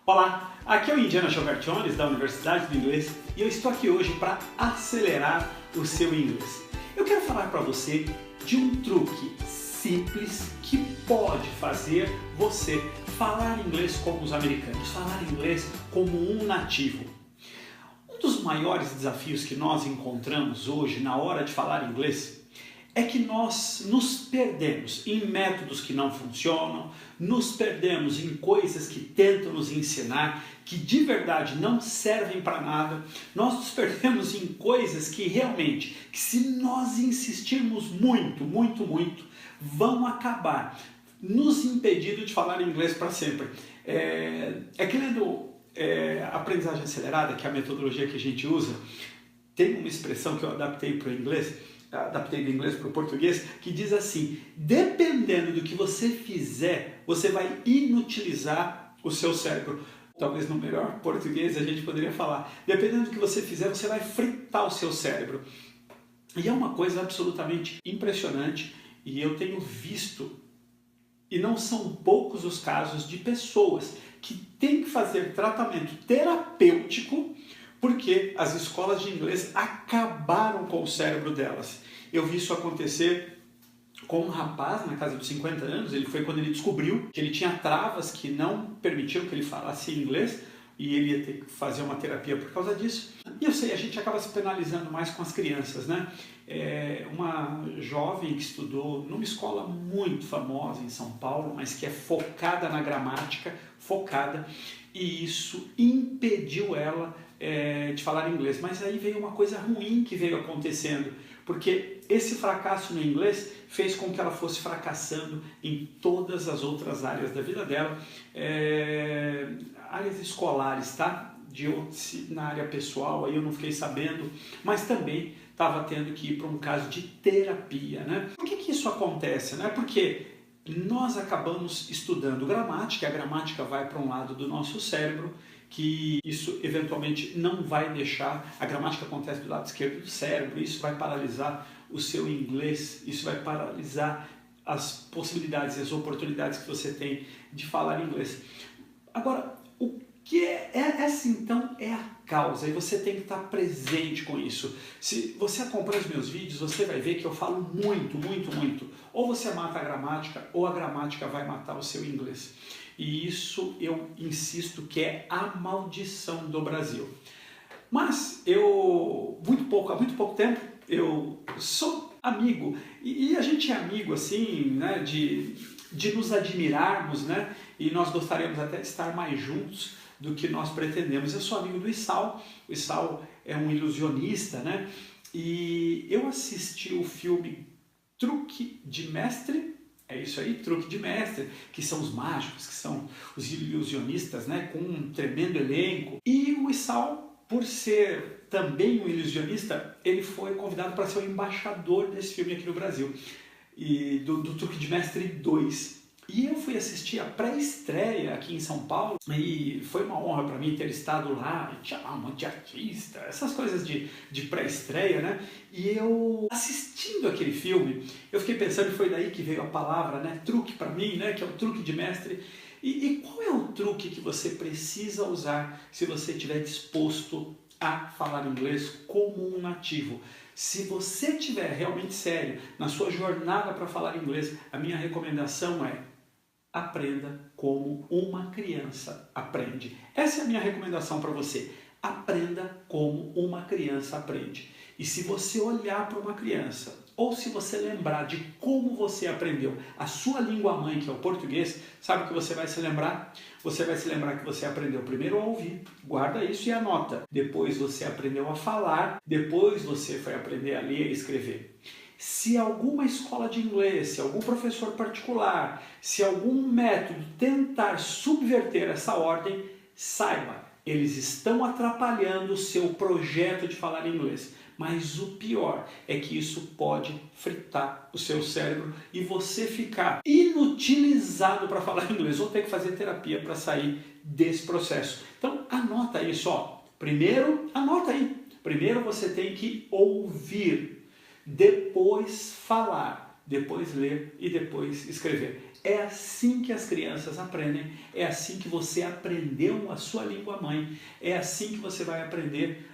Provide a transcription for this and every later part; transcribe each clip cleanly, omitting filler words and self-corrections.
Olá, aqui é o Indiana Giobertiones da Universidade do Inglês e eu estou aqui hoje para acelerar o seu inglês. Eu quero falar para você de um truque simples que pode fazer você falar inglês como os americanos, falar inglês como um nativo. Um dos maiores desafios que nós encontramos hoje na hora de falar inglês é que nós nos perdemos em métodos que não funcionam, nos perdemos em coisas que tentam nos ensinar, que de verdade não servem para nada, nós nos perdemos em coisas que realmente, que se nós insistirmos muito, vão acabar nos impedindo de falar inglês para sempre. Que lendo aprendizagem acelerada, que é a metodologia que a gente usa, tem uma expressão que eu adaptei para o inglês, adaptei do inglês para o português, que diz assim: dependendo do que você fizer, você vai inutilizar o seu cérebro. Talvez no melhor português a gente poderia falar: dependendo do que você fizer, você vai fritar o seu cérebro. E é uma coisa absolutamente impressionante, e eu tenho visto, e não são poucos os casos de pessoas que têm que fazer tratamento terapêutico porque as escolas de inglês acabaram com o cérebro delas. Eu vi isso acontecer com um rapaz na casa dos 50 anos, ele foi quando ele descobriu que ele tinha travas que não permitiam que ele falasse inglês e ele ia ter que fazer uma terapia por causa disso. E eu sei, a gente acaba se penalizando mais com as crianças, né? Uma jovem que estudou numa escola muito famosa em São Paulo, mas que é focada na gramática, e isso impediu ela de falar inglês. Mas aí veio uma coisa ruim que veio acontecendo, porque esse fracasso no inglês fez com que ela fosse fracassando em todas as outras áreas da vida dela, áreas escolares, tá? Na área pessoal, aí eu não fiquei sabendo, mas também estava tendo que ir para um caso de terapia, né? Por que isso acontece, né? Porque nós acabamos estudando gramática, a gramática vai para um lado do nosso cérebro, que isso eventualmente não vai deixar, a gramática acontece do lado esquerdo do cérebro, isso vai paralisar o seu inglês, isso vai paralisar as possibilidades e as oportunidades que você tem de falar inglês. Agora, o que essa então é a causa, e você tem que estar presente com isso. Se você acompanha os meus vídeos, você vai ver que eu falo muito. Ou você mata a gramática, ou a gramática vai matar o seu inglês. E isso eu insisto que é a maldição do Brasil. Mas há muito pouco tempo, eu sou amigo, e a gente é amigo assim, né, de nos admirarmos, né, e nós gostaríamos até de estar mais juntos do que nós pretendemos. Eu sou amigo do Issal, o Issal é um ilusionista, né, e eu assisti o filme Truque de Mestre. É isso aí, Truque de Mestre, que são os mágicos, que são os ilusionistas, né, com um tremendo elenco. E o Issal, por ser também um ilusionista, ele foi convidado para ser o embaixador desse filme aqui no Brasil, e do Truque de Mestre 2. E eu fui assistir a pré-estreia aqui em São Paulo e foi uma honra para mim ter estado lá, e tinha lá um monte de artista, essas coisas de pré-estreia, né? E eu, assistindo aquele filme, eu fiquei pensando, e foi daí que veio a palavra, né, truque para mim, né, que é o truque de mestre. E qual é o truque que você precisa usar se você estiver disposto a falar inglês como um nativo? Se você estiver realmente sério na sua jornada para falar inglês, a minha recomendação é: aprenda como uma criança aprende. Essa é a minha recomendação para você. Aprenda como uma criança aprende. E se você olhar para uma criança, ou se você lembrar de como você aprendeu a sua língua mãe, que é o português, sabe o que você vai se lembrar? Você vai se lembrar que você aprendeu primeiro a ouvir, guarda isso e anota. Depois você aprendeu a falar, depois você foi aprender a ler e escrever. Se alguma escola de inglês, se algum professor particular, se algum método tentar subverter essa ordem, saiba, eles estão atrapalhando o seu projeto de falar inglês. Mas o pior é que isso pode fritar o seu cérebro e você ficar inutilizado para falar inglês, ou ter que fazer terapia para sair desse processo. Então anota isso, ó. Anota aí. Primeiro você tem que ouvir, depois falar, depois ler e depois escrever. É assim que as crianças aprendem, é assim que você aprendeu a sua língua mãe, é assim que você vai aprender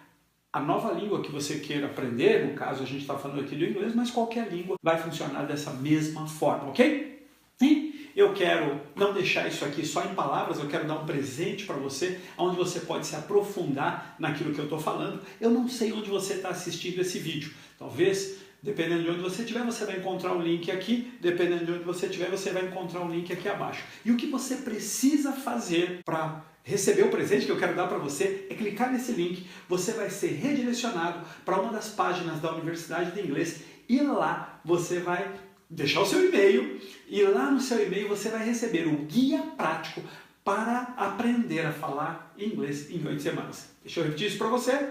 a nova língua que você queira aprender. No caso, a gente está falando aqui do inglês, mas qualquer língua vai funcionar dessa mesma forma, ok? E eu quero não deixar isso aqui só em palavras, eu quero dar um presente para você, onde você pode se aprofundar naquilo que eu estou falando. Eu não sei onde você está assistindo esse vídeo, talvez, dependendo de onde você estiver, você vai encontrar um link aqui, dependendo de onde você estiver, você vai encontrar um link aqui abaixo. E o que você precisa fazer para receber o presente que eu quero dar para você é clicar nesse link, você vai ser redirecionado para uma das páginas da Universidade de Inglês e lá você vai deixar o seu e-mail e lá no seu e-mail você vai receber o guia prático para aprender a falar inglês em 8 semanas. Deixa eu repetir isso para você.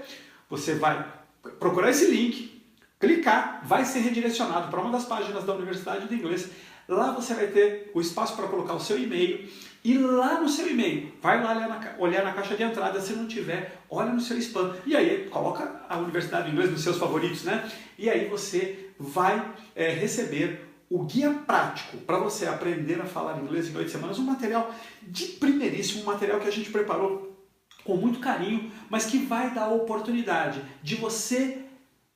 Você vai procurar esse link, clicar, vai ser redirecionado para uma das páginas da Universidade de Inglês. Lá você vai ter o espaço para colocar o seu e-mail e lá no seu e-mail, vai lá olhar na caixa de entrada, se não tiver, olha no seu spam e aí coloca a Universidade de Inglês nos seus favoritos, né? E aí você vai receber o guia prático para você aprender a falar inglês em 8 semanas, um material de primeiríssimo, um material que a gente preparou com muito carinho, mas que vai dar a oportunidade de você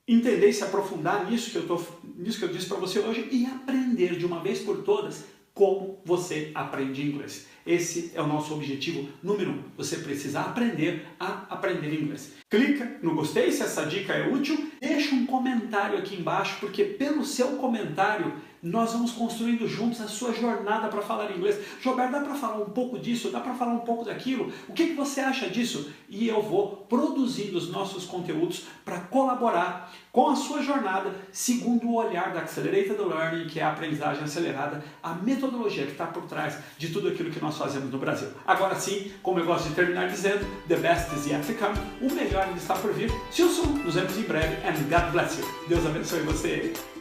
entender e se aprofundar nisso que eu disse para você hoje e aprender de uma vez por todas como você aprende inglês. Esse é o nosso objetivo número 1. Você precisa aprender a aprender inglês. Clica no gostei se essa dica é útil, deixa um comentário aqui embaixo, porque pelo seu comentário nós vamos construindo juntos a sua jornada para falar inglês. Gilberto, dá para falar um pouco disso? Dá para falar um pouco daquilo? O que você acha disso? E eu vou produzindo os nossos conteúdos para colaborar com a sua jornada, segundo o olhar da Accelerated Learning, que é a aprendizagem acelerada, a metodologia que está por trás de tudo aquilo que nós fazemos no Brasil. Agora sim, como eu gosto de terminar dizendo, the best is yet to come, o melhor ainda está por vir. Se eu sou, nos vemos em breve, and God bless you. Deus abençoe você.